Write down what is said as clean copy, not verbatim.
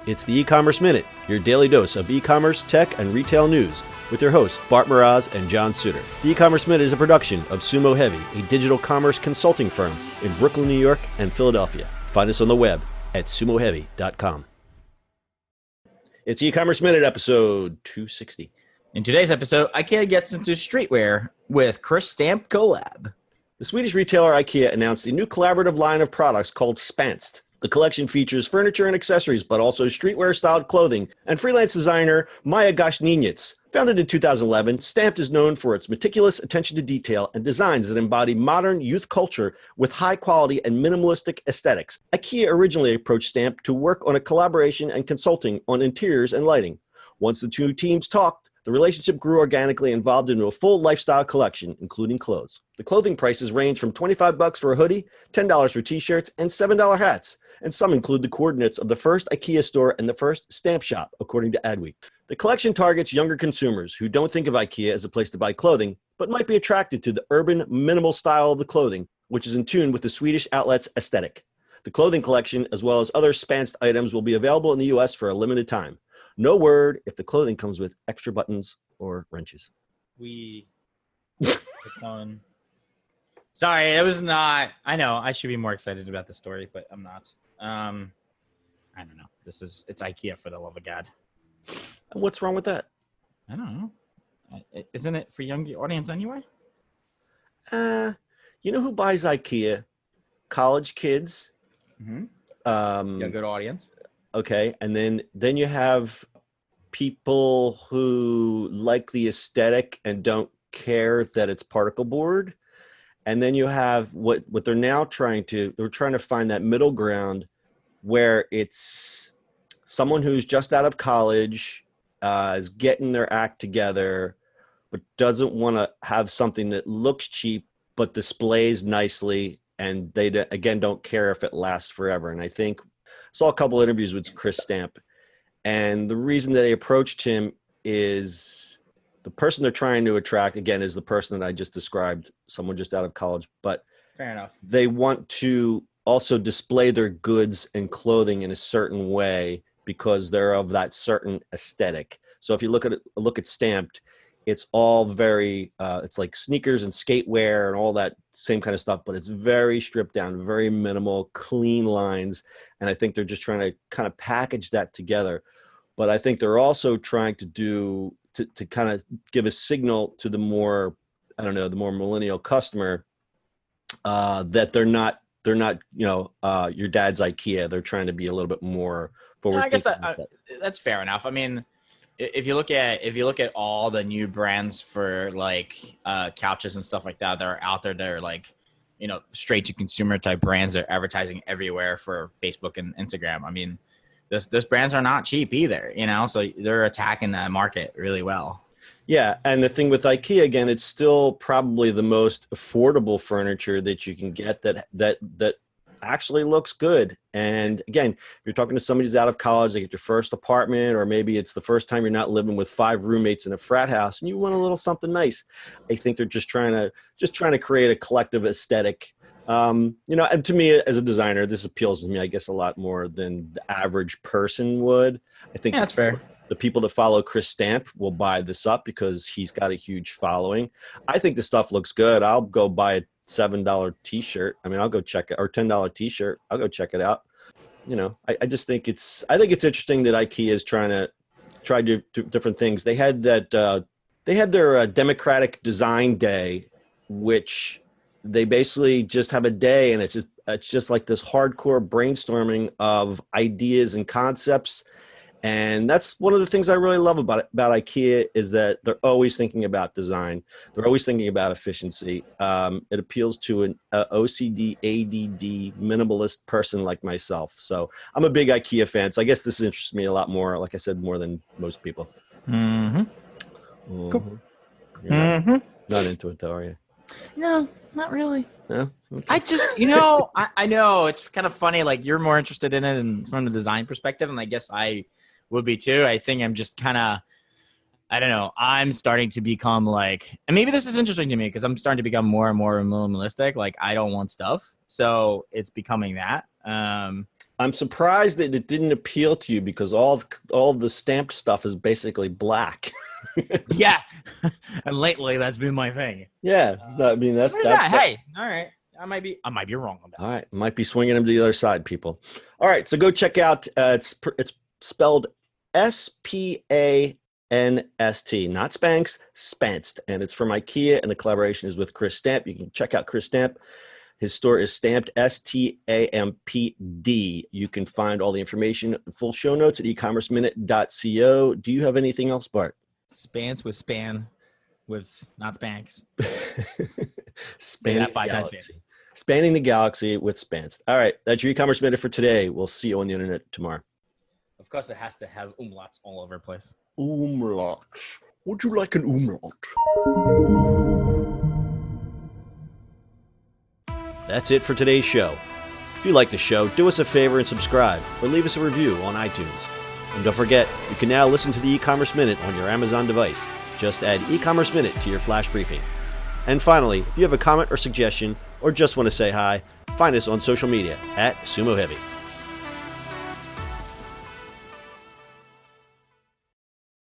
It's the E-Commerce Minute, your daily dose of e-commerce, tech, and retail news with your hosts, Bart Mraz and John Suter. The E-Commerce Minute is a production of Sumo Heavy, a digital commerce consulting firm in Brooklyn, New York, and Philadelphia. Find us on the web at sumoheavy.com. It's E-Commerce Minute, episode 260. In today's episode, Ikea gets into streetwear with Chris Stamp Colab. The Swedish retailer Ikea announced a new collaborative line of products called SPANST. The collection features furniture and accessories, but also streetwear-styled clothing, and freelance designer Maja Goshniniec. Founded in 2011, Stamped is known for its meticulous attention to detail and designs that embody modern youth culture with high-quality and minimalistic aesthetics. Ikea originally approached Stamped to work on a collaboration and consulting on interiors and lighting. Once the two teams talked, the relationship grew organically and evolved into a full lifestyle collection, including clothes. The clothing prices range from $25 for a hoodie, $10 for t-shirts, and $7 hats. And some include the coordinates of the first Ikea store and the first Stamp shop, according to Adweek. The collection targets younger consumers who don't think of Ikea as a place to buy clothing, but might be attracted to the urban, minimal style of the clothing, which is in tune with the Swedish outlet's aesthetic. The clothing collection, as well as other SPANST items, will be available in the U.S. for a limited time. No word if the clothing comes with extra buttons or wrenches. Sorry, it was not. I know I should be more excited about the story, but I'm not. I don't know. It's Ikea, for the love of God. What's wrong with that? I don't know. Isn't it for young audience anyway? You know who buys Ikea? College kids. Mm-hmm. Yeah, good audience. Okay, and then you have people who like the aesthetic and don't care that it's particle board. And then you have what they're now trying to find that middle ground where it's someone who's just out of college, is getting their act together, but doesn't want to have something that looks cheap but displays nicely, and they again don't care if it lasts forever. And I think I saw a couple interviews with Chris Stamp, and the reason that they approached him is the person they're trying to attract, again, is the person that I just described, someone just out of college. But fair enough. They want to also display their goods and clothing in a certain way because they're of that certain aesthetic. So if you look at Stamped, it's all very, it's like sneakers and skatewear and all that same kind of stuff, but it's very stripped down, very minimal, clean lines. And I think they're just trying to kind of package that together. But I think they're also trying to kind of give a signal to the more, the more millennial customer that they're not, your dad's Ikea. They're trying to be a little bit more forward. I guess that's fair enough. I mean, if you look at all the new brands for like couches and stuff like that are out there, they're like, straight to consumer type brands. They're advertising everywhere for Facebook and Instagram. I mean, those brands are not cheap either, so they're attacking that market really well. Yeah. And the thing with Ikea, again, it's still probably the most affordable furniture that you can get that actually looks good. And again, if you're talking to somebody who's out of college, they get your first apartment, or maybe it's the first time you're not living with 5 roommates in a frat house and you want a little something nice. I think they're just trying to create a collective aesthetic. And to me as a designer, this appeals to me, I guess, a lot more than the average person would. I think that's fair. The people that follow Chris Stamp will buy this up because he's got a huge following. I think the stuff looks good. I'll go buy a $7 t-shirt. I mean, I'll go check it, or $10 t-shirt. I'll go check it out. I just think it's interesting that IKEA is trying to do different things. They had their Democratic Design Day, which they basically just have a day, and it's just like this hardcore brainstorming of ideas and concepts. And that's one of the things I really love about IKEA is that they're always thinking about design. They're always thinking about efficiency. It appeals to an OCD, ADD, minimalist person like myself. So I'm a big IKEA fan. So I guess this interests me a lot more, like I said, more than most people. Mm-hmm. Mm-hmm. Cool. You're not into it, though, are you? No, not really. No? Okay. I just, I know it's kind of funny. Like, you're more interested in it from the design perspective, and I guess I would be too. I think I'm just kind of, I don't know. I'm starting to become like, and maybe this is interesting to me because I'm starting to become more and more minimalistic. Like, I don't want stuff. So it's becoming that. I'm surprised that it didn't appeal to you because all of the stamped stuff is basically black. Yeah. And lately that's been my thing. Yeah. I mean, that's Hey, all right. I might be wrong on that. all right. Might be swinging them to the other side, people. All right. So go check out, it's spelled SPANST, not Spanx, SPANST. And it's from Ikea, and the collaboration is with Chris Stamp. You can check out Chris Stamp. His store is stamped STAMPD. You can find all the information, full show notes at ecommerceminute.co. Do you have anything else, Bart? Spans with span with not Spanx. Spanning that 5 times galaxy. Spanning the galaxy with Spanst. All right. That's your e-commerce minute for today. We'll see you on the internet tomorrow. Of course, it has to have umlauts all over the place. Umlauts. Would you like an umlaut? That's it for today's show. If you like the show, do us a favor and subscribe or leave us a review on iTunes. And don't forget, you can now listen to the e-commerce minute on your Amazon device. Just add e-commerce minute to your flash briefing. And finally, if you have a comment or suggestion or just want to say hi, find us on social media at Sumo Heavy.